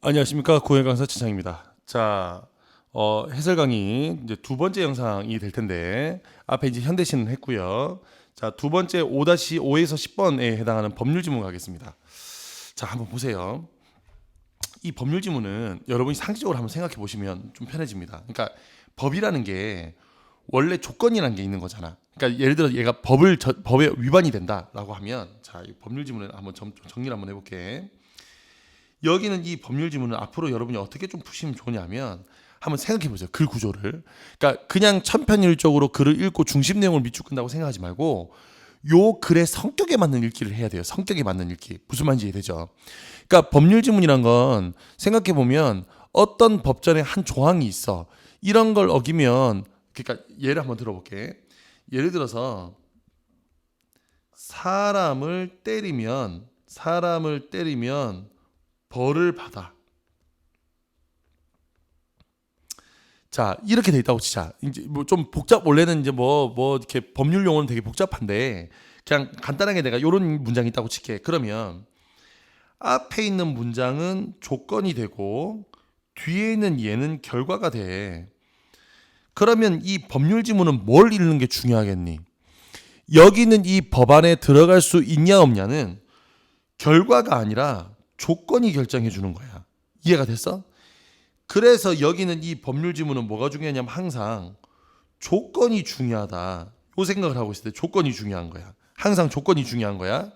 안녕하십니까, 고해 강사 최창입니다. 자, 해설 강의 이제 두 번째 영상이 될 텐데 앞에 이제 현대시는 했고요. 자, 두 번째 5-5에서 10번에 해당하는 법률 지문 가겠습니다. 자, 한번 보세요. 이 법률 지문은 여러분이 상식적으로 한번 생각해 보시면 좀 편해집니다. 그러니까 법이라는 게 원래 조건이라는 게 있는 거잖아. 그러니까 예를 들어 얘가 법에 위반이 된다라고 하면, 자, 이 법률 지문을 한번 정리를 한번 해볼게. 여기는 이 법률 지문을 앞으로 여러분이 어떻게 좀 푸시면 좋냐면, 한번 생각해 보세요. 글 구조를. 그러니까 그냥 천편일적으로 글을 읽고 중심 내용을 밑줄 끈다고 생각하지 말고 요 글의 성격에 맞는 읽기를 해야 돼요. 성격에 맞는 읽기. 무슨 말인지 이해되죠? 그러니까 법률 지문이란 건 생각해 보면 어떤 법전에 한 조항이 있어. 이런 걸 어기면, 그러니까 예를 한번 들어볼게. 예를 들어서 사람을 때리면 벌을 받아. 자, 이렇게 돼 있다고 치자. 이제 뭐 좀 원래는 이제 뭐 이렇게 법률 용어는 되게 복잡한데 그냥 간단하게 내가 이런 문장이 있다고 칠게. 그러면 앞에 있는 문장은 조건이 되고 뒤에 있는 얘는 결과가 돼. 그러면 이 법률 지문은 뭘 읽는 게 중요하겠니? 여기는 이 법안에 들어갈 수 있냐 없냐는 결과가 아니라 조건이 결정해 주는 거야. 이해가 됐어? 그래서 여기는 이 법률 지문은 뭐가 중요하냐면 항상 조건이 중요하다. 요 생각을 하고 있을 때 조건이 중요한 거야. 항상 조건이 중요한 거야.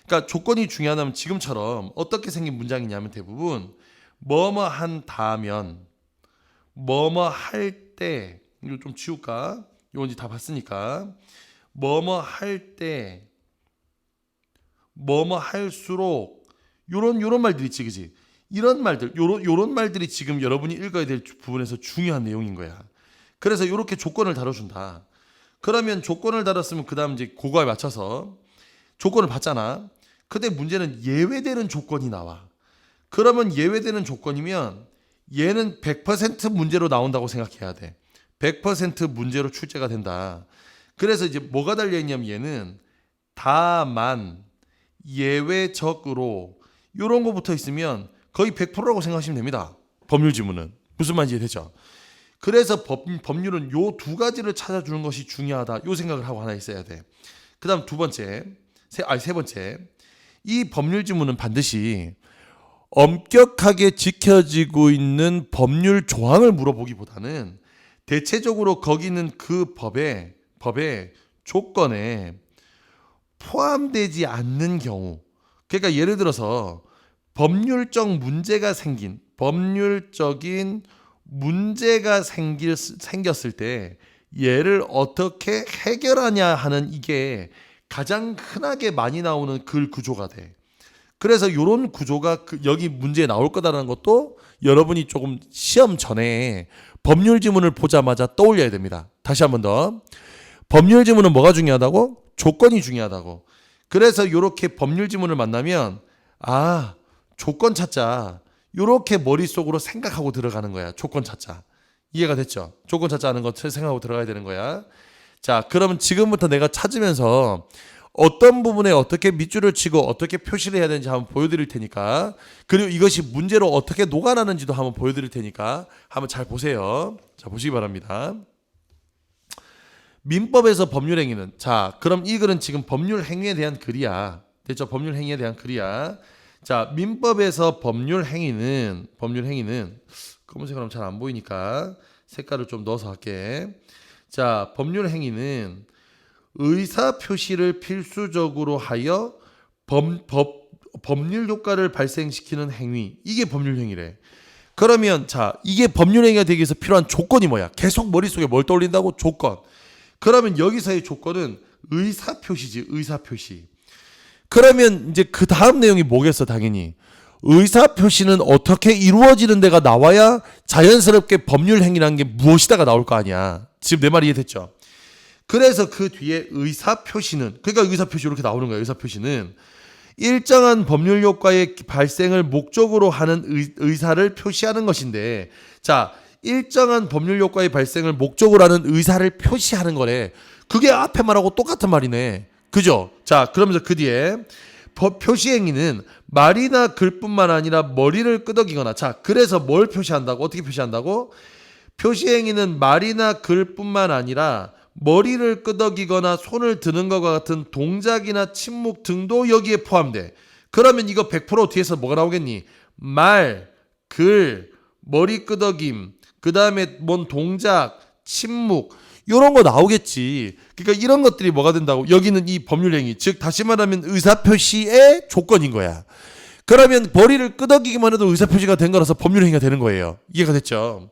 그러니까 조건이 중요하다면 지금처럼 어떻게 생긴 문장이냐면 대부분 뭐뭐 한다면, 뭐뭐 할 때, 이거 좀 지울까? 이건 이제 다 봤으니까. 뭐뭐 할 때, 뭐뭐 할수록, 요런 말들이 있지, 그지? 이런 말들, 요런 말들이 지금 여러분이 읽어야 될 부분에서 중요한 내용인 거야. 그래서 이렇게 조건을 다뤄준다. 그러면 조건을 다뤘으면 그 다음 이제 그거에 맞춰서 조건을 받잖아. 근데 문제는 예외되는 조건이 나와. 그러면 예외되는 조건이면 얘는 100% 문제로 나온다고 생각해야 돼. 100% 문제로 출제가 된다. 그래서 이제 뭐가 달려있냐면 얘는 다만, 예외적으로 이런 거 붙어 있으면 거의 100%라고 생각하시면 됩니다. 법률 지문은. 무슨 말인지 되죠? 그래서 법률은 요 두 가지를 찾아주는 것이 중요하다. 요 생각을 하고 하나 있어야 돼. 그 다음 세 번째. 이 법률 지문은 반드시 엄격하게 지켜지고 있는 법률 조항을 물어보기보다는 대체적으로 거기는 그 법의 조건에 포함되지 않는 경우, 그러니까 예를 들어서 법률적인 문제가 생겼을 때 얘를 어떻게 해결하냐 하는, 이게 가장 흔하게 많이 나오는 글 구조가 돼. 그래서 이런 구조가 여기 문제에 나올 거다라는 것도 여러분이 조금 시험 전에 법률 지문을 보자마자 떠올려야 됩니다. 다시 한 번 더. 법률 지문은 뭐가 중요하다고? 조건이 중요하다고. 그래서 이렇게 법률 지문을 만나면 조건 찾자. 이렇게 머릿속으로 생각하고 들어가는 거야. 조건 찾자. 이해가 됐죠? 조건 찾자 하는 거 생각하고 들어가야 되는 거야. 자, 그러면 지금부터 내가 찾으면서 어떤 부분에 어떻게 밑줄을 치고 어떻게 표시를 해야 되는지 한번 보여드릴 테니까, 그리고 이것이 문제로 어떻게 녹아나는지도 한번 보여드릴 테니까 한번 잘 보세요. 자, 보시기 바랍니다. 민법에서 법률 행위는, 자, 그럼 이 글은 지금 법률 행위에 대한 글이야. 됐죠? 법률 행위에 대한 글이야. 자, 민법에서 법률 행위는 검은색으로 잘 안 보이니까 색깔을 좀 넣어서 할게. 자, 법률 행위는 의사 표시를 필수적으로 하여 법률 효과를 발생시키는 행위. 이게 법률 행위래. 그러면 자, 이게 법률 행위가 되기 위해서 필요한 조건이 뭐야? 계속 머릿속에 뭘 떠올린다고? 조건. 그러면 여기서의 조건은 의사 표시지, 의사 표시. 그러면 이제 그 다음 내용이 뭐겠어, 당연히. 의사 표시는 어떻게 이루어지는 데가 나와야 자연스럽게 법률 행위라는 게 무엇이다가 나올 거 아니야. 지금 내 말이 이해됐죠? 그래서 그 뒤에 의사 표시는, 그러니까 의사 표시 이렇게 나오는 거야. 의사 표시는 일정한 법률 효과의 발생을 목적으로 하는 의사를 표시하는 것인데, 자, 일정한 법률 효과의 발생을 목적으로 하는 의사를 표시하는 거래. 그게 앞에 말하고 똑같은 말이네. 그죠? 자, 그러면서 그 뒤에 표시행위는 말이나 글뿐만 아니라 머리를 끄덕이거나, 자, 그래서 뭘 표시한다고? 어떻게 표시한다고? 표시행위는 말이나 글뿐만 아니라 머리를 끄덕이거나 손을 드는 것과 같은 동작이나 침묵 등도 여기에 포함돼. 그러면 이거 100% 뒤에서 뭐가 나오겠니? 말, 글, 머리 끄덕임, 그 다음에 뭔 동작, 침묵, 이런 거 나오겠지. 그러니까 이런 것들이 뭐가 된다고? 여기는 이 법률행위, 즉 다시 말하면 의사표시의 조건인 거야. 그러면 머리를 끄덕이기만 해도 의사표시가 된 거라서 법률행위가 되는 거예요. 이해가 됐죠?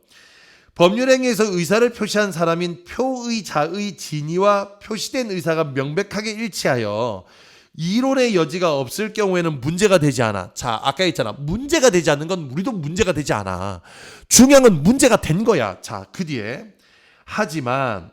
법률행위에서 의사를 표시한 사람인 표의자의 진위와 표시된 의사가 명백하게 일치하여 이론의 여지가 없을 경우에는 문제가 되지 않아. 자, 아까 했잖아. 문제가 되지 않는 건 우리도 문제가 되지 않아. 중요한 건 문제가 된 거야. 자, 그 뒤에 하지만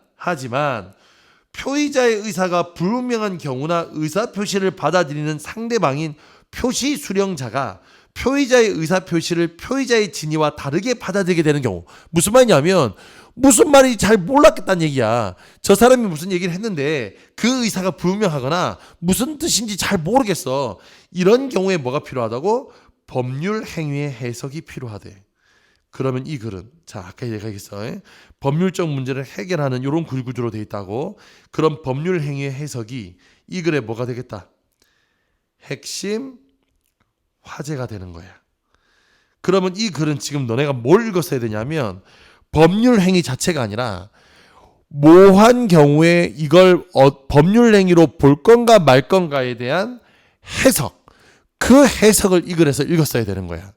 표의자의 의사가 불분명한 경우나 의사표시를 받아들이는 상대방인 표시 수령자가 표의자의 의사표시를 표의자의 진위와 다르게 받아들이게 되는 경우. 무슨 말이냐면 무슨 말이 잘 몰랐겠다는 얘기야. 저 사람이 무슨 얘기를 했는데 그 의사가 불분명하거나 무슨 뜻인지 잘 모르겠어. 이런 경우에 뭐가 필요하다고? 법률 행위의 해석이 필요하대. 그러면 이 글은, 자, 아까 얘기했어. 법률적 문제를 해결하는 이런 구조로 되어 있다고. 그럼 법률 행위의 해석이 이 글에 뭐가 되겠다? 핵심 화제가 되는 거야. 그러면 이 글은 지금 너네가 뭘 읽었어야 되냐면 법률 행위 자체가 아니라 뭐한 경우에 이걸 법률 행위로 볼 건가 말 건가에 대한 해석, 그 해석을 이 글에서 읽었어야 되는 거야.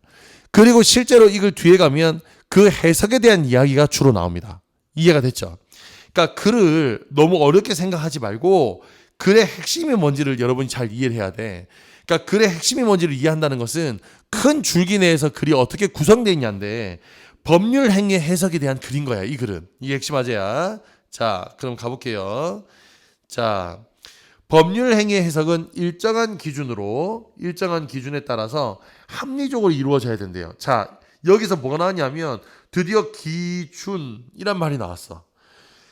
그리고 실제로 이 글 뒤에 가면 그 해석에 대한 이야기가 주로 나옵니다. 이해가 됐죠? 그러니까 글을 너무 어렵게 생각하지 말고 글의 핵심이 뭔지를 여러분이 잘 이해를 해야 돼. 그러니까 글의 핵심이 뭔지를 이해한다는 것은 큰 줄기 내에서 글이 어떻게 구성되어 있냐인데 법률 행위의 해석에 대한 글인 거야, 이 글은. 이게 핵심 화제야. 자, 그럼 가볼게요. 자, 법률 행위의 해석은 일정한 기준에 따라서 합리적으로 이루어져야 된대요. 자, 여기서 뭐가 나왔냐면 드디어 기준이란 말이 나왔어.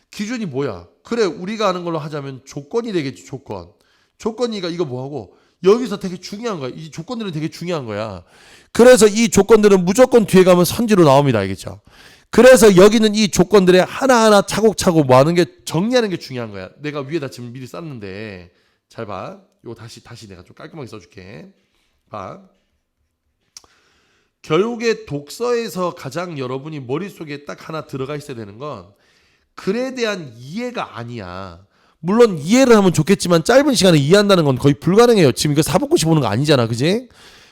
기준이 뭐야? 그래, 우리가 아는 걸로 하자면 조건이 되겠지, 조건. 조건이가 이거 뭐하고? 여기서 되게 중요한 거야. 이 조건들은 되게 중요한 거야. 그래서 이 조건들은 무조건 뒤에 가면 선지로 나옵니다. 알겠죠? 그래서 여기는 이 조건들의 하나하나 차곡차곡 뭐 하는 게, 정리하는 게 중요한 거야. 내가 위에다 지금 미리 쌌는데 잘 봐. 이거 다시 내가 좀 깔끔하게 써줄게. 봐. 결국에 독서에서 가장 여러분이 머릿속에 딱 하나 들어가 있어야 되는 건 글에 대한 이해가 아니야. 물론 이해를 하면 좋겠지만 짧은 시간에 이해한다는 건 거의 불가능해요. 지금 이거 사법고시 보는 거 아니잖아. 그지?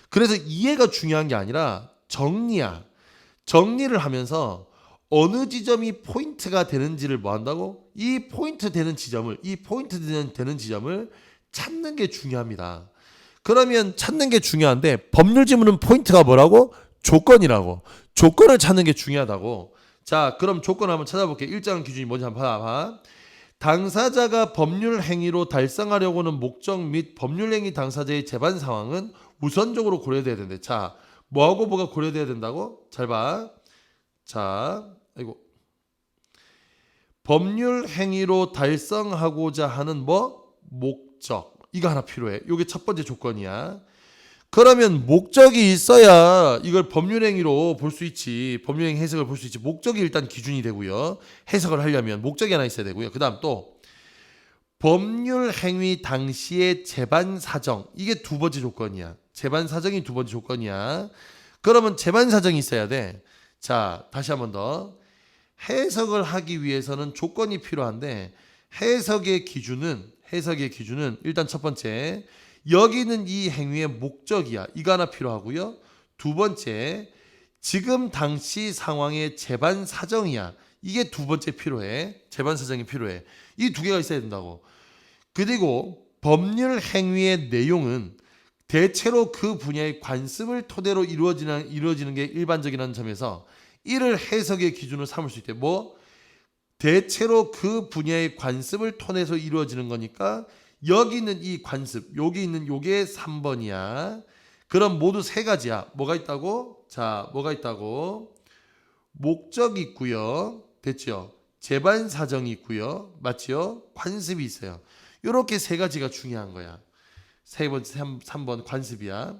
그래서 이해가 중요한 게 아니라 정리야. 정리를 하면서 어느 지점이 포인트가 되는지를 뭐 한다고? 이 포인트 되는 지점을 찾는 게 중요합니다. 그러면 찾는 게 중요한데 법률 지문은 포인트가 뭐라고? 조건이라고. 조건을 찾는 게 중요하다고. 자, 그럼 조건 한번 찾아볼게. 일정한 기준이 뭔지 한번 봐봐. 당사자가 법률 행위로 달성하려고 하는 목적 및 법률 행위 당사자의 재반 상황은 우선적으로 고려돼야 된대. 자, 뭐하고 뭐가 고려돼야 된다고? 잘 봐. 자, 법률 행위로 달성하고자 하는 뭐? 목적. 이거 하나 필요해. 이게 첫 번째 조건이야. 그러면 목적이 있어야 이걸 법률행위로 볼 수 있지. 법률행위 해석을 볼 수 있지. 목적이 일단 기준이 되고요. 해석을 하려면 목적이 하나 있어야 되고요. 그 다음 또 법률행위 당시의 재반 사정. 이게 두 번째 조건이야. 재반 사정이 두 번째 조건이야. 그러면 재반 사정이 있어야 돼. 자, 다시 한 번 더. 해석을 하기 위해서는 조건이 필요한데 해석의 기준은 일단 첫 번째, 여기는 이 행위의 목적이야. 이거 하나 필요하고요. 두 번째, 지금 당시 상황의 재반 사정이야. 이게 두 번째 필요해. 재반 사정이 필요해. 이 두 개가 있어야 된다고. 그리고 법률 행위의 내용은 대체로 그 분야의 관습을 토대로 이루어지는 게 일반적이라는 점에서 이를 해석의 기준으로 삼을 수 있대. 뭐? 대체로 그 분야의 관습을 통해서 이루어지는 거니까 여기 있는 이 관습, 여기 있는 요게 3번이야. 그럼 모두 세 가지야. 뭐가 있다고? 자, 뭐가 있다고? 목적이 있고요. 됐죠? 재반 사정이 있고요. 맞지요? 관습이 있어요. 이렇게 세 가지가 중요한 거야. 세 번째 3번 관습이야.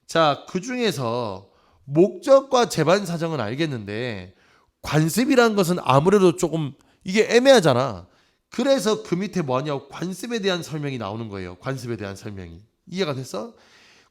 자, 그 중에서 목적과 재반 사정은 알겠는데 관습이라는 것은 아무래도 조금 이게 애매하잖아. 그래서 그 밑에 뭐하냐고 관습에 대한 설명이 나오는 거예요. 관습에 대한 설명이. 이해가 됐어?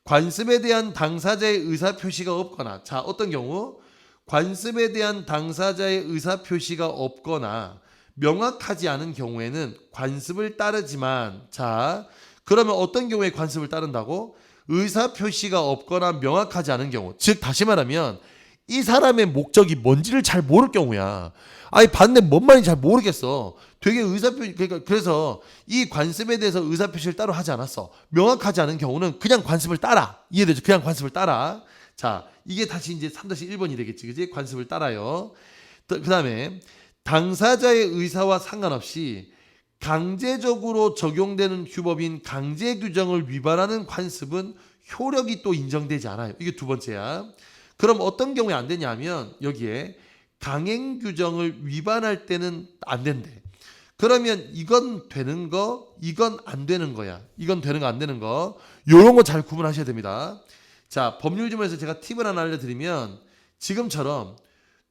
관습에 대한 당사자의 의사 표시가 없거나, 자, 어떤 경우 관습에 대한 당사자의 의사 표시가 없거나 명확하지 않은 경우에는 관습을 따르지만, 자, 그러면 어떤 경우에 관습을 따른다고? 의사 표시가 없거나 명확하지 않은 경우. 즉 다시 말하면 이 사람의 목적이 뭔지를 잘 모를 경우야. 아니 봤는데 뭔 말인지 잘 모르겠어. 되게 의사표시, 그러니까 그래서 이 관습에 대해서 의사표시를 따로 하지 않았어. 명확하지 않은 경우는 그냥 관습을 따라. 이해되죠? 그냥 관습을 따라. 자, 이게 다시 이제 3-1번이 되겠지, 그지? 관습을 따라요. 그 다음에 당사자의 의사와 상관없이 강제적으로 적용되는 규범인 강제 규정을 위반하는 관습은 효력이 또 인정되지 않아요. 이게 두 번째야. 그럼 어떤 경우에 안 되냐면 여기에 강행 규정을 위반할 때는 안 된대. 그러면 이건 되는 거, 이건 안 되는 거야. 이건 되는 거, 안 되는 거. 요런 거 잘 구분하셔야 됩니다. 자, 법률지문에서 제가 팁을 하나 알려드리면 지금처럼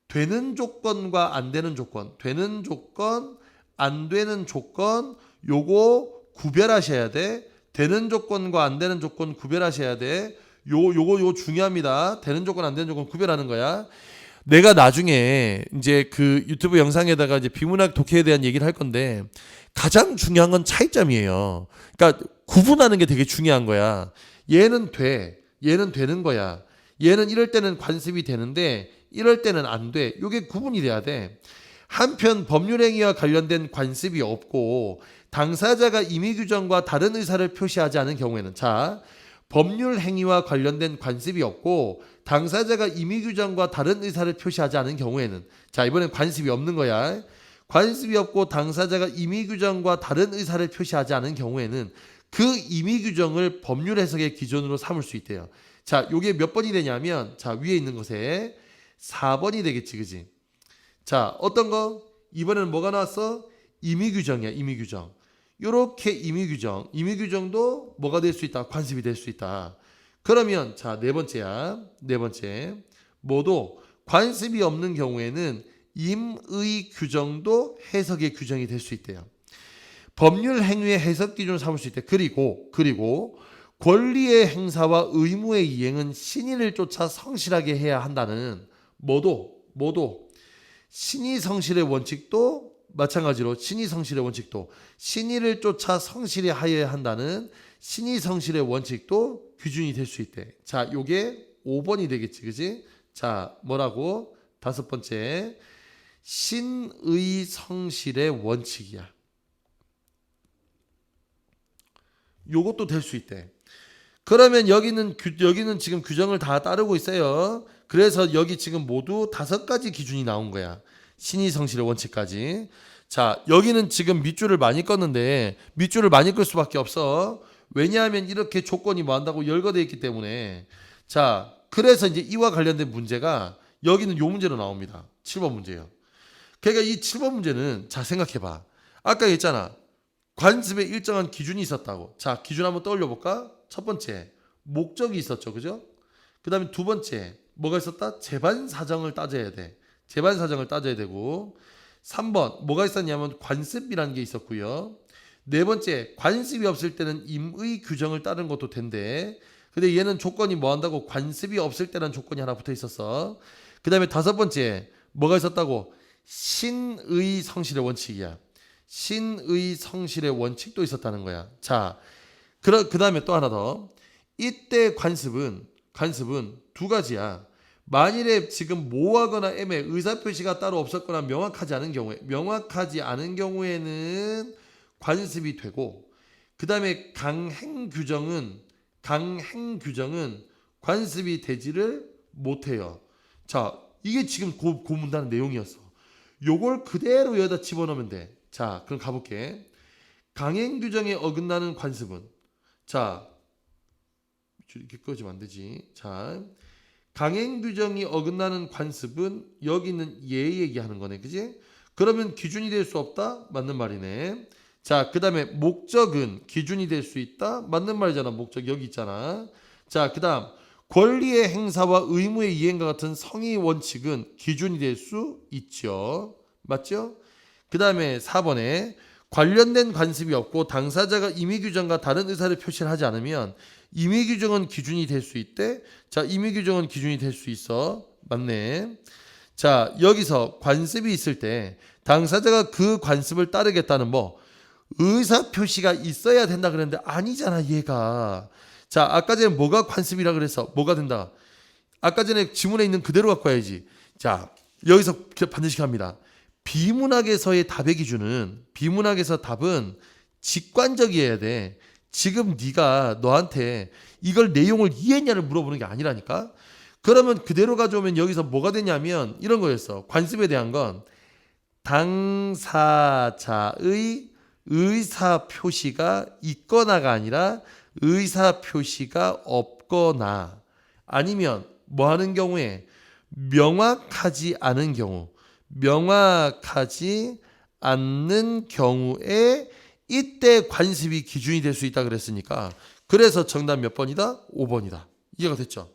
되는 조건과 안 되는 조건, 되는 조건, 안 되는 조건, 요거 구별하셔야 돼. 되는 조건과 안 되는 조건 구별하셔야 돼. 요거 중요합니다. 되는 조건, 안 되는 조건 구별하는 거야. 내가 나중에 이제 그 유튜브 영상에다가 이제 비문학 독해에 대한 얘기를 할 건데 가장 중요한 건 차이점이에요. 그러니까 구분하는 게 되게 중요한 거야. 얘는 돼. 얘는 되는 거야. 얘는 이럴 때는 관습이 되는데 이럴 때는 안 돼. 이게 구분이 돼야 돼. 한편 법률행위와 관련된 관습이 없고 당사자가 임의규정과 다른 의사를 표시하지 않은 경우에는, 자, 법률행위와 관련된 관습이 없고 당사자가 임의규정과 다른 의사를 표시하지 않은 경우에는, 자, 이번엔 관습이 없는 거야. 관습이 없고 당사자가 임의규정과 다른 의사를 표시하지 않은 경우에는 그 임의규정을 법률 해석의 기준으로 삼을 수 있대요. 자, 요게 몇 번이 되냐면, 자, 위에 있는 것에 4번이 되겠지, 그지? 자, 어떤 거? 이번에는 뭐가 나왔어? 임의규정이야, 임의규정. 요렇게 임의규정도 뭐가 될 수 있다? 관습이 될 수 있다. 그러면 자, 네 번째야. 네 번째. 모두 관습이 없는 경우에는 임의규정도 해석의 규정이 될 수 있대요. 법률 행위의 해석 기준을 삼을 수 있대. 그리고 권리의 행사와 의무의 이행은 신의를 쫓아 성실하게 해야 한다는 모두 신의 성실의 원칙도 마찬가지로 신의 성실의 원칙도 신의를 쫓아 성실히 하여야 한다는 신의 성실의 원칙도 규준이 될 수 있대. 자, 요게 5번이 되겠지, 그지? 자, 뭐라고? 다섯 번째, 신의 성실의 원칙이야. 요것도 될 수 있대. 그러면 여기는 지금 규정을 다 따르고 있어요. 그래서 여기 지금 모두 5가지 기준이 나온 거야. 신의 성실의 원칙까지. 자, 여기는 지금 밑줄을 많이 껐는데 밑줄을 많이 끌 수밖에 없어. 왜냐하면 이렇게 조건이 뭐 한다고 열거되어 있기 때문에. 자, 그래서 이제 이와 관련된 문제가 여기는 요 문제로 나옵니다. 7번 문제예요. 그러니까 이 7번 문제는, 자, 생각해봐. 아까 얘기했잖아. 관습에 일정한 기준이 있었다고. 자, 기준 한번 떠올려 볼까? 첫 번째, 목적이 있었죠, 그죠? 그 다음에 두 번째, 뭐가 있었다? 재반 사정을 따져야 돼. 재반 사정을 따져야 되고, 3번 뭐가 있었냐면 관습이라는 게 있었고요. 네 번째, 관습이 없을 때는 임의 규정을 따르는 것도 된대. 근데 얘는 조건이 뭐 한다고? 관습이 없을 때라는 조건이 하나 붙어 있었어. 그 다음에 다섯 번째, 뭐가 있었다고? 신의 성실의 원칙이야. 신의 성실의 원칙도 있었다는 거야. 자, 그 다음에 또 하나 더. 이때 관습은 두 가지야. 만일에 지금 모호하거나 애매해, 의사표시가 따로 없었거나 명확하지 않은 경우에는 관습이 되고, 그 다음에 강행 규정은 관습이 되지를 못해요. 자, 이게 지금 그 문단의 내용이었어. 요걸 그대로 여기다 집어넣으면 돼. 자, 그럼 가볼게. 강행 규정에 어긋나는 관습은, 자, 이렇게 꺼지면 안 되지. 자, 강행 규정이 어긋나는 관습은 여기는 얘 얘기하는 거네, 그지? 그러면 기준이 될 수 없다? 맞는 말이네. 자, 그다음에 목적은 기준이 될 수 있다. 맞는 말이잖아. 목적 여기 있잖아. 자, 그다음 권리의 행사와 의무의 이행과 같은 성의 원칙은 기준이 될 수 있죠. 맞죠? 그다음에 4번에 관련된 관습이 없고 당사자가 임의 규정과 다른 의사를 표시를 하지 않으면 임의 규정은 기준이 될 수 있대. 자, 임의 규정은 기준이 될 수 있어. 맞네. 자, 여기서 관습이 있을 때 당사자가 그 관습을 따르겠다는 뭐 의사 표시가 있어야 된다 그랬는데 아니잖아, 얘가. 자, 아까 전에 뭐가 관습이라 그래서 뭐가 된다. 아까 전에 지문에 있는 그대로 갖고 와야지. 자, 여기서 반드시 갑니다. 비문학에서의 답의 기준은 비문학에서 답은 직관적이어야 돼. 지금 네가 너한테 이걸 내용을 이해했냐를 물어보는 게 아니라니까. 그러면 그대로 가져오면 여기서 뭐가 되냐면 이런 거였어. 관습에 대한 건 당사자의 의사 표시가 있거나가 아니라 의사 표시가 없거나 아니면 뭐 하는 경우에 명확하지 않은 경우에 이때 관습이 기준이 될 수 있다 그랬으니까 그래서 정답 몇 번이다? 5번이다. 이해가 됐죠?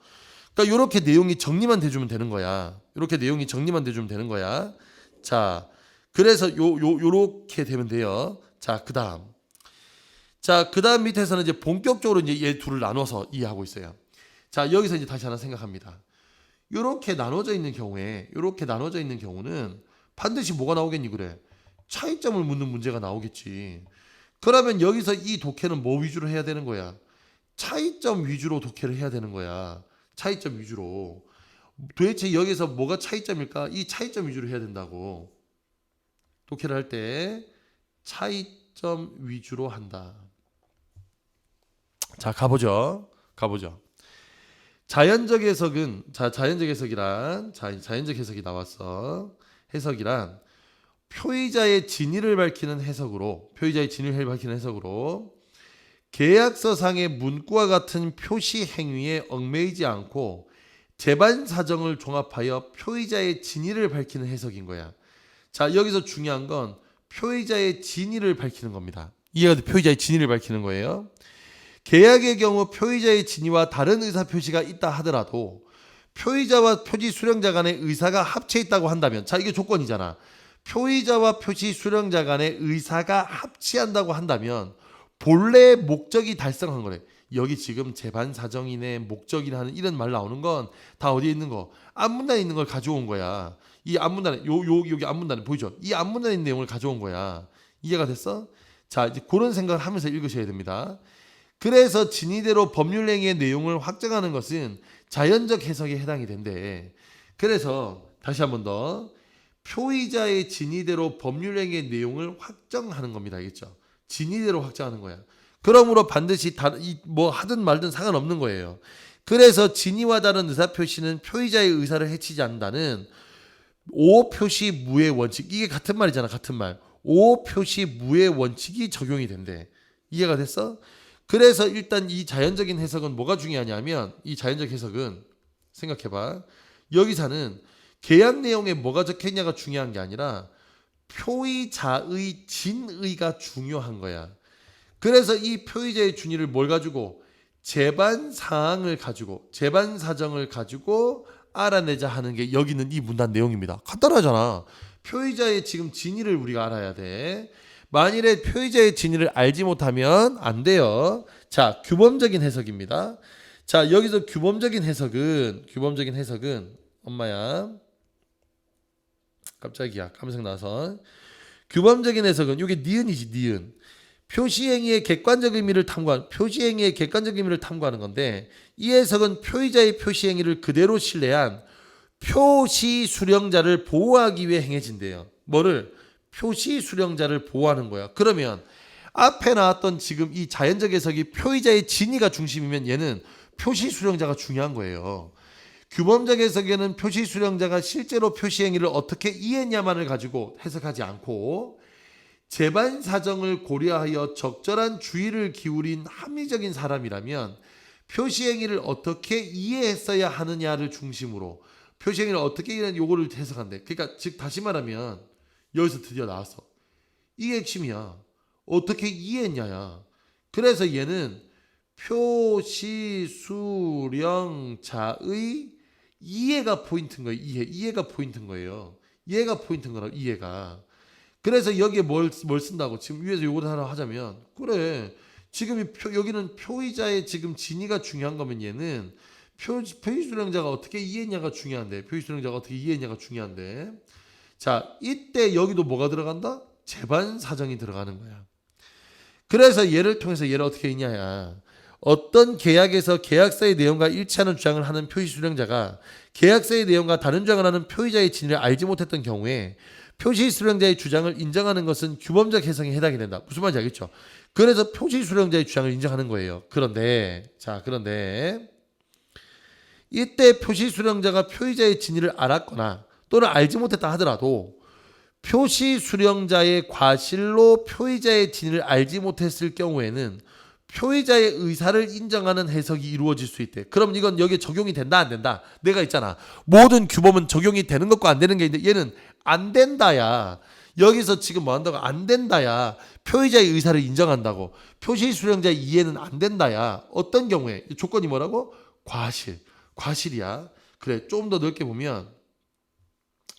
그러니까 이렇게 내용이 정리만 돼주면 되는 거야. 이렇게 내용이 정리만 돼주면 되는 거야. 자, 그래서 요렇게 되면 돼요. 자, 그다음 밑에서는 이제 본격적으로 이제 얘 둘을 나눠서 이해하고 있어요. 자, 여기서 이제 다시 하나 생각합니다. 이렇게 나눠져 있는 경우는 반드시 뭐가 나오겠니 그래? 차이점을 묻는 문제가 나오겠지. 그러면 여기서 이 독해는 뭐 위주로 해야 되는 거야? 차이점 위주로 독해를 해야 되는 거야. 차이점 위주로. 도대체 여기서 뭐가 차이점일까? 이 차이점 위주로 해야 된다고. 독해를 할 때 차이점 위주로 한다. 자, 가보죠. 자연적 해석은 자연적 해석이 나왔어. 해석이란 표의자의 진위를 밝히는 해석으로 계약서상의 문구와 같은 표시 행위에 얽매이지 않고 재반 사정을 종합하여 표의자의 진위를 밝히는 해석인 거야. 자, 여기서 중요한 건 표의자의 진위를 밝히는 겁니다. 이해가 돼? 표의자의 진위를 밝히는 거예요. 계약의 경우 표의자의 진위와 다른 의사 표시가 있다 하더라도 표의자와 표시 수령자 간의 의사가 합쳐 있다고 한다면, 자, 이게 조건이잖아. 표의자와 표시 수령자 간의 의사가 합치한다고 한다면 본래의 목적이 달성한 거래. 여기 지금 재반 사정이네 목적이나 하는 이런 말 나오는 건 다 어디에 있는 거? 앞문단에 있는 걸 가져온 거야. 이 앞문단에 여기 앞문단에 보이죠? 이 앞문단에 있는 내용을 가져온 거야. 이해가 됐어? 자, 이제 그런 생각을 하면서 읽으셔야 됩니다. 그래서 진위대로 법률행위의 내용을 확정하는 것은 자연적 해석에 해당이 된대. 그래서 다시 한 번 더 표의자의 진위대로 법률행위의 내용을 확정하는 겁니다. 알겠죠? 진위대로 확정하는 거야. 그러므로 반드시 뭐 하든 말든 상관없는 거예요. 그래서 진위와 다른 의사 표시는 표의자의 의사를 해치지 않는다는 오표시 무의 원칙, 이게 같은 말이잖아. 같은 말. 오표시 무의 원칙이 적용이 된대. 이해가 됐어? 그래서 일단 이 자연적인 해석은 뭐가 중요하냐면, 이 자연적 해석은 생각해봐. 여기서는 계약 내용에 뭐가 적혀있냐가 중요한 게 아니라 표의자의 진의가 중요한 거야. 그래서 이 표의자의 진의를 뭘 가지고? 재반 사항을 가지고, 재반 사정을 가지고 알아내자 하는 게 여기 있는 이 문단 내용입니다. 간단하잖아. 표의자의 지금 진의를 우리가 알아야 돼. 만일에 표의자의 진위를 알지 못하면 안 돼요. 자, 규범적인 해석입니다. 자, 여기서 규범적인 해석은 엄마야. 깜짝이야. 깜짝 나서. 규범적인 해석은 이게 니은이지, 니은. 표시행위의 객관적 의미를 탐구하는 건데, 이 해석은 표의자의 표시행위를 그대로 신뢰한 표시 수령자를 보호하기 위해 행해진대요. 뭐를? 표시 수령자를 보호하는 거야. 그러면 앞에 나왔던 지금 이 자연적 해석이 표의자의 진위가 중심이면 얘는 표시 수령자가 중요한 거예요. 규범적 해석에는 표시 수령자가 실제로 표시 행위를 어떻게 이해했냐만을 가지고 해석하지 않고 재반 사정을 고려하여 적절한 주의를 기울인 합리적인 사람이라면 표시 행위를 어떻게 이해했어야 하느냐를 중심으로 표시 행위를 어떻게 이해하는 요거를 해석한대. 그러니까 즉 다시 말하면 여기서 드디어 나왔어. 이게 핵심이야. 어떻게 이해했냐야. 그래서 얘는 표시 수령자의 이해가 포인트인 거예요. 이해가 포인트인 거예요. 이해가 포인트인 거라고, 이해가. 그래서 여기에 뭘 쓴다고? 지금 위에서 요걸 하나 하자면, 그래. 지금 여기는 표의자의 지금 진위가 중요한 거면 얘는 표시 수령자가 어떻게 이해했냐가 중요한데, 표시 수령자가 어떻게 이해했냐가 중요한데. 자, 이때 여기도 뭐가 들어간다? 재반 사정이 들어가는 거야. 그래서 얘를 통해서 얘를 어떻게 했냐야. 어떤 계약에서 계약서의 내용과 일치하는 주장을 하는 표시 수령자가 계약서의 내용과 다른 주장을 하는 표의자의 진위를 알지 못했던 경우에 표시 수령자의 주장을 인정하는 것은 규범적 해석에 해당이 된다. 무슨 말인지 알겠죠? 그래서 표시 수령자의 주장을 인정하는 거예요. 그런데 이때 표시 수령자가 표의자의 진위를 알았거나 또는 알지 못했다 하더라도 표시 수령자의 과실로 표의자의 진위를 알지 못했을 경우에는 표의자의 의사를 인정하는 해석이 이루어질 수 있대. 그럼 이건 여기에 적용이 된다 안 된다? 내가 있잖아. 모든 규범은 적용이 되는 것과 안 되는 게 있는데 얘는 안 된다야. 여기서 지금 뭐 한다고? 안 된다야. 표의자의 의사를 인정한다고. 표시 수령자의 이해는 안 된다야. 어떤 경우에? 조건이 뭐라고? 과실이야. 그래, 좀 더 넓게 보면,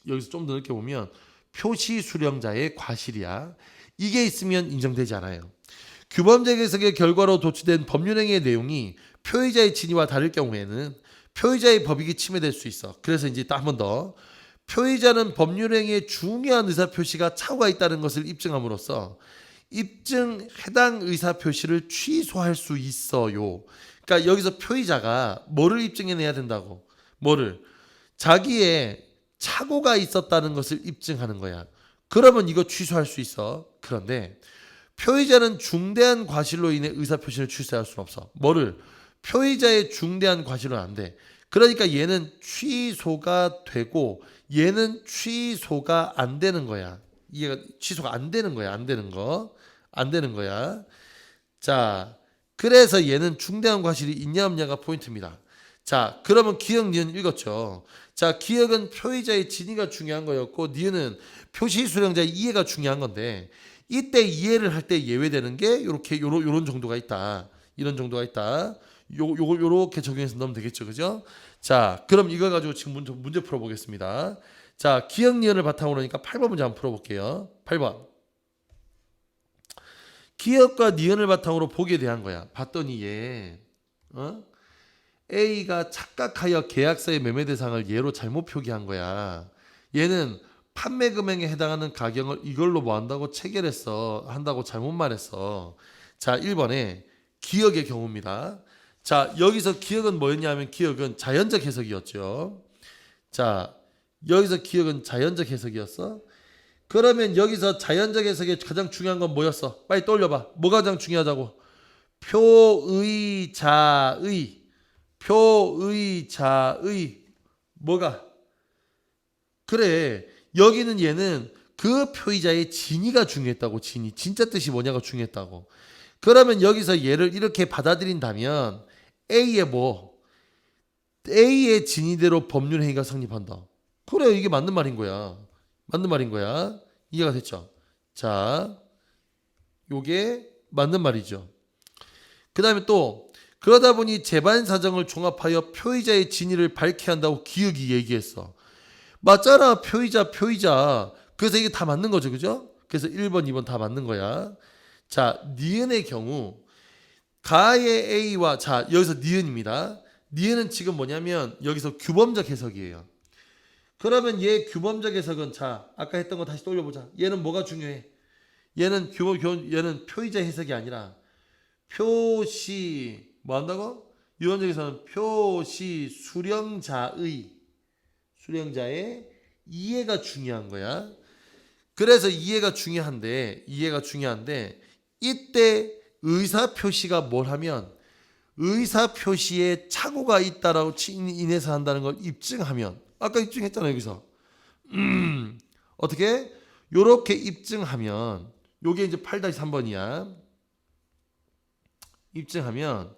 여기서 좀 더 넓게 보면 표시 수령자의 과실이야. 이게 있으면 인정되지 않아요. 규범적 해석의 결과로 도출된 법률행위의 내용이 표의자의 진위와 다를 경우에는 표의자의 법익이 침해될 수 있어. 그래서 이제 한 번 더, 표의자는 법률행위에 중요한 의사표시가 차후가 있다는 것을 입증함으로써 해당 의사표시를 취소할 수 있어요. 그러니까 여기서 표의자가 뭐를 입증해내야 된다고? 뭐를? 자기의 착오가 있었다는 것을 입증하는 거야. 그러면 이거 취소할 수 있어. 그런데 표의자는 중대한 과실로 인해 의사표시를 취소할 수는 없어. 뭐를? 표의자의 중대한 과실은 안 돼. 그러니까 얘는 취소가 되고 얘는 취소가 안 되는 거야. 이해가, 취소가 안 되는 거야. 안 되는 거야. 자, 그래서 얘는 중대한 과실이 있냐 없냐가 포인트입니다. 자, 그러면 기억, 니은 읽었죠. 자, 기억은 표의자의 진위가 중요한 거였고 니은은 표시 수령자의 이해가 중요한 건데 이때 이해를 할 때 예외되는 게 요런 정도가 있다. 이런 정도가 있다. 요걸 요렇게 적용해서 넣으면 되겠죠. 그죠? 자, 그럼 이걸 가지고 지금 문제 풀어보겠습니다. 자, 기억 니은을 바탕으로 하니까 8번 문제 한번 풀어볼게요. 8번. 기억과 니은을 바탕으로 복에 대한 거야. 봤더니 얘 A가 착각하여 계약서의 매매 대상을 얘로 잘못 표기한 거야. 얘는 판매 금액에 해당하는 가격을 이걸로 뭐 한다고 한다고 잘못 말했어. 자, 1번에 기억의 경우입니다. 자, 여기서 기억은 뭐였냐면 기억은 자연적 해석이었죠. 자, 여기서 기억은 자연적 해석이었어. 그러면 여기서 자연적 해석의 가장 중요한 건 뭐였어? 빨리 떠올려봐. 뭐가 가장 중요하다고? 표의자의 뭐가? 그래, 여기는 얘는 그 표의자의 진위가 중요했다고. 진위, 진짜 뜻이 뭐냐가 중요했다고. 그러면 여기서 얘를 이렇게 받아들인다면 A의 진위대로 법률행위가 성립한다. 그래, 이게 맞는 말인 거야. 이해가 됐죠? 자, 요게 맞는 말이죠. 그 다음에 또 그러다 보니 재반 사정을 종합하여 표의자의 진위를 밝혀야 한다고 기억이 얘기했어. 맞잖아. 표의자. 그래서 이게 다 맞는 거죠. 그죠? 그래서 1번, 2번 다 맞는 거야. 자, 니은의 경우 가의 A와, 자, 여기서 니은입니다. 니은은 지금 뭐냐면 여기서 규범적 해석이에요. 그러면 얘 규범적 해석은, 자, 아까 했던 거 다시 떠올려보자. 얘는 뭐가 중요해? 얘는 얘는 표의자 해석이 아니라 표시 뭐 한다고? 유언적에서는 표시 수령자의 이해가 중요한 거야. 그래서 이해가 중요한데 이때 의사 표시가 뭘 하면 의사 표시에 착오가 있다라고 인해서 한다는 걸 입증하면, 아까 입증했잖아요. 여기서 어떻게 요렇게 입증하면, 요게 이제 8-3번이야. 입증하면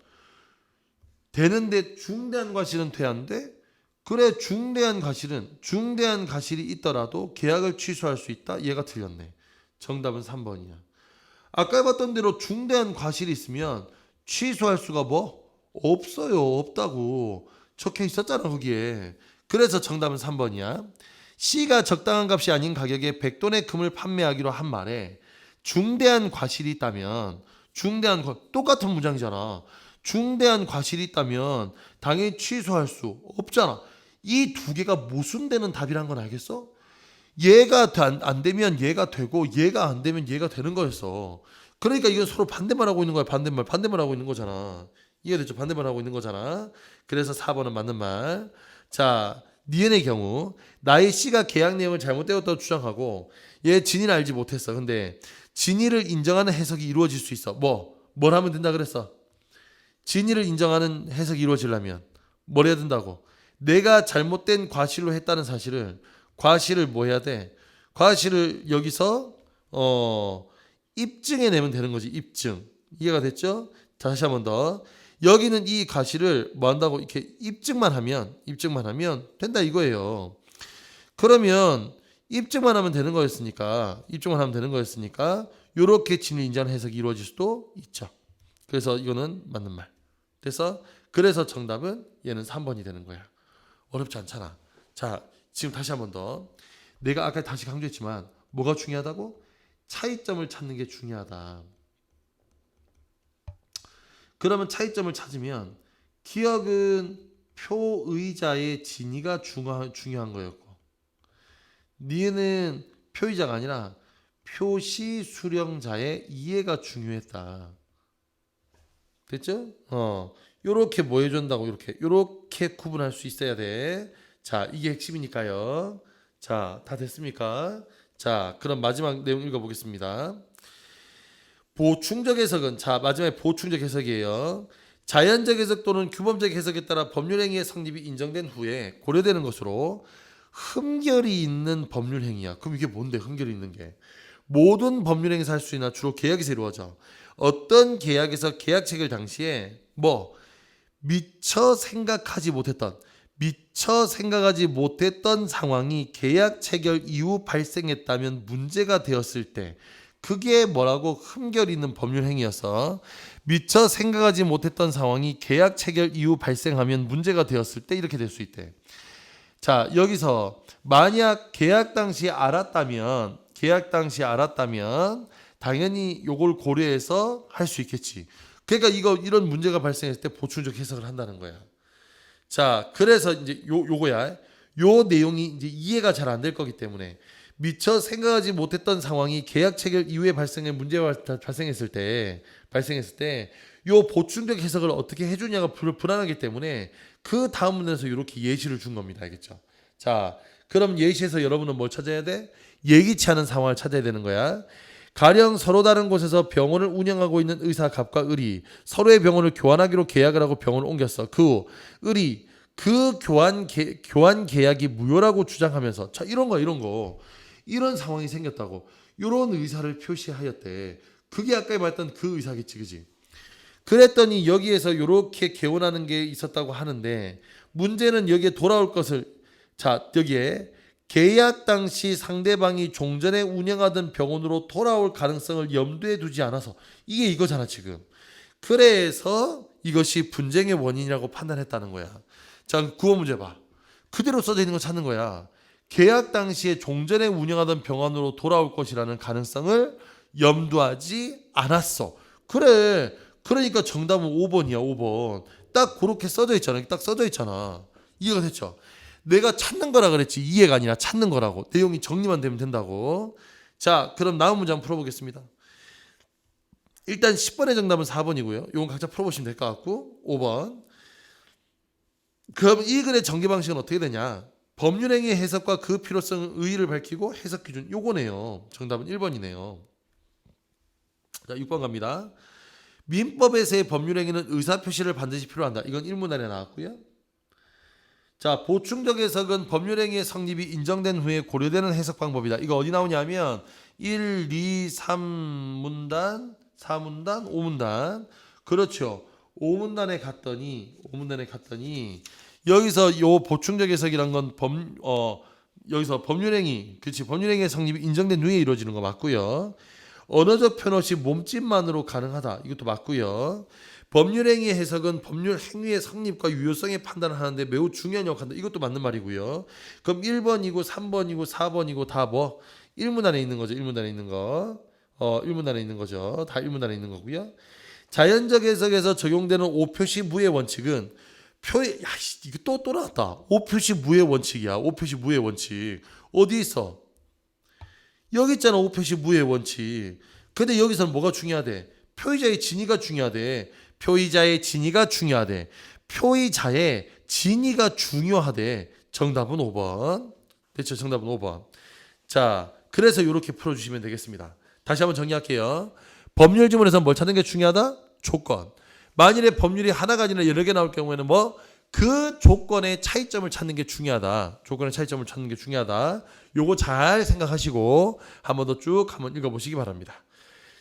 되는데 중대한 과실은 돼야 하는데, 그래, 중대한 과실이 있더라도 계약을 취소할 수 있다. 얘가 틀렸네. 정답은 3번이야. 아까 해봤던 대로 중대한 과실이 있으면 취소할 수가 뭐 없어요. 없다고 적혀 있었잖아 거기에. 그래서 정답은 3번이야. C가 적당한 값이 아닌 가격에 100돈의 금을 판매하기로 한 말에 중대한 과실이 있다면 똑같은 문장이잖아. 중대한 과실이 있다면 당연히 취소할 수 없잖아. 이 두 개가 모순되는 답이란 건 알겠어? 얘가 안 되면 얘가 되고 얘가 안 되면 얘가 되는 거였어. 그러니까 이건 서로 반대말 하고 있는 거야. 반대말 하고 있는 거잖아. 이해됐죠? 반대말 하고 있는 거잖아. 그래서 4번은 맞는 말. 자, 니은의 경우 나의 C가 계약 내용을 잘못되었다고 주장하고 얘 진위를 알지 못했어. 근데 진위를 인정하는 해석이 이루어질 수 있어. 뭘 하면 된다 그랬어? 진위를 인정하는 해석이 이루어지려면 뭘 해야 된다고? 내가 잘못된 과실로 했다는 과실을 뭐 해야 돼? 과실을 여기서 입증해내면 되는 거지. 입증. 이해가 됐죠? 다시 한 번 더. 여기는 이 과실을 뭐 한다고 이렇게 입증만 하면 된다 이거예요. 그러면 입증만 하면 되는 거였으니까 요렇게 진위 인정하는 해석이 이루어질 수도 있죠. 그래서 이거는 맞는 말. 그래서 정답은 얘는 3번이 되는 거야. 어렵지 않잖아. 자, 지금 다시 한 번 더. 내가 아까 다시 강조했지만 뭐가 중요하다고? 차이점을 찾는 게 중요하다. 그러면 차이점을 찾으면 기억은 표의자의 진위가 중요한 거였고 니은은 표의자가 아니라 표시 수령자의 이해가 중요했다. 됐죠? 요렇게 뭐 해준다고 요렇게 구분할 수 있어야 돼. 자, 이게 핵심이니까요. 자, 다 됐습니까? 자, 그럼 마지막 내용 읽어보겠습니다. 보충적 해석은 마지막에 보충적 해석이에요. 자연적 해석 또는 규범적 해석에 따라 법률행위의 성립이 인정된 후에 고려되는 것으로 흠결이 있는 법률행위야. 그럼 이게 뭔데 흠결이 있는 게? 모든 법률행위에서 할 수 있나 주로 계약에서 이루어져. 어떤 계약에서 계약 체결 당시에 미처 생각하지 못했던 상황이 계약 체결 이후 발생했다면 문제가 되었을 때 그게 뭐라고? 흠결 있는 법률 행위여서 미처 생각하지 못했던 상황이 계약 체결 이후 발생하면 문제가 되었을 때 이렇게 될 수 있대. 자, 여기서 만약 계약 당시 알았다면 당연히 요걸 고려해서 할 수 있겠지. 그러니까 이런 문제가 발생했을 때 보충적 해석을 한다는 거야. 자, 그래서 이제 요거야. 요 내용이 이제 이해가 잘 안 될 거기 때문에 미처 생각하지 못했던 상황이 계약 체결 이후에 문제가 발생했을 때 요 보충적 해석을 어떻게 해주냐가 불안하기 때문에 그 다음 문제에서 이렇게 예시를 준 겁니다. 알겠죠? 자, 그럼 예시에서 여러분은 뭘 찾아야 돼? 예기치 않은 상황을 찾아야 되는 거야. 가령 서로 다른 곳에서 병원을 운영하고 있는 의사 갑과 을이 서로의 병원을 교환하기로 계약을 하고 병원을 옮겼어. 그 후 을이 그 교환 계약이 무효라고 주장하면서 이런 상황이 생겼다고. 이런 의사를 표시하였대. 그게 아까 말했던 그 의사겠지, 그지? 그랬더니 여기에서 이렇게 개원하는 게 있었다고 하는데 문제는 여기에 돌아올 것을 여기에 계약 당시 상대방이 종전에 운영하던 병원으로 돌아올 가능성을 염두에 두지 않아서 이게 이거잖아 지금. 그래서 이것이 분쟁의 원인이라고 판단했다는 거야. 자, 구호 문제 봐. 그대로 써져 있는 거 찾는 거야. 계약 당시에 종전에 운영하던 병원으로 돌아올 것이라는 가능성을 염두하지 않았어. 그래. 그러니까 정답은 5번이야. 5번. 딱 그렇게 써져 있잖아. 이해가 됐죠? 내가 찾는 거라 그랬지 이해가 아니라 찾는 거라고. 내용이 정리만 되면 된다고. 자, 그럼 다음 문제 한번 풀어보겠습니다. 일단 10번의 정답은 4번이고요. 이건 각자 풀어보시면 될 것 같고 5번. 그럼 이 글의 전개 방식은 어떻게 되냐? 법률행위의 해석과 그 필요성 의의를 밝히고 해석 기준 요거네요. 정답은 1번이네요. 자, 6번 갑니다. 민법에서의 법률행위는 의사표시를 반드시 필요한다. 이건 1문안에 나왔고요. 자, 보충적 해석은 법률행위의 성립이 인정된 후에 고려되는 해석 방법이다. 이거 어디 나오냐면 1, 2, 3문단, 4문단, 5문단. 그렇죠. 5문단에 갔더니 여기서 요 보충적 해석이란 건 여기서 법률행위의 성립이 인정된 후에 이루어지는 거 맞고요. 언어적 표현 없이 몸짓만으로 가능하다. 이것도 맞고요. 법률행위 해석은 법률 행위의 성립과 유효성에 판단을 하는데 매우 중요한 역할을 한다. 이것도 맞는 말이고요. 그럼 1번이고 3번이고 4번이고 다 뭐? 1문 안에 있는 거죠. 1문 안에 있는 거. 1문 안에 있는 거죠. 다 1문 안에 있는 거고요. 자연적 해석에서 적용되는 오표시 무의 원칙은 이거 또 나왔다. 오표시 무의 원칙이야. 오표시 무의 원칙. 어디 있어? 여기 있잖아. 오표시 무의 원칙. 근데 여기서는 뭐가 중요하대? 표의자의 진위가 중요하대. 표의자의 진위가 중요하대. 표의자의 진위가 중요하대. 정답은 5번. 됐죠? 정답은 5번. 자, 그래서 이렇게 풀어주시면 되겠습니다. 다시 한번 정리할게요. 법률 지문에서 뭘 찾는 게 중요하다? 조건. 만일에 법률이 하나가 아니라 여러 개 나올 경우에는 뭐? 그 조건의 차이점을 찾는 게 중요하다. 조건의 차이점을 찾는 게 중요하다. 요거 잘 생각하시고 한 번 더 쭉 한번 읽어보시기 바랍니다.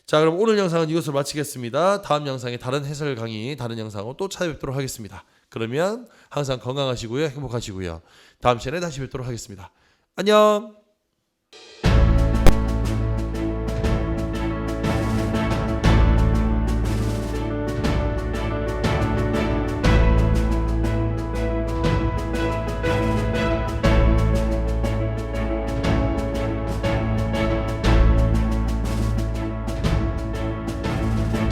자, 그럼 오늘 영상은 이것으로 마치겠습니다. 다음 영상에 다른 해설 강의, 다른 영상으로 또 찾아뵙도록 하겠습니다. 그러면 항상 건강하시고요. 행복하시고요. 다음 시간에 다시 뵙도록 하겠습니다. 안녕.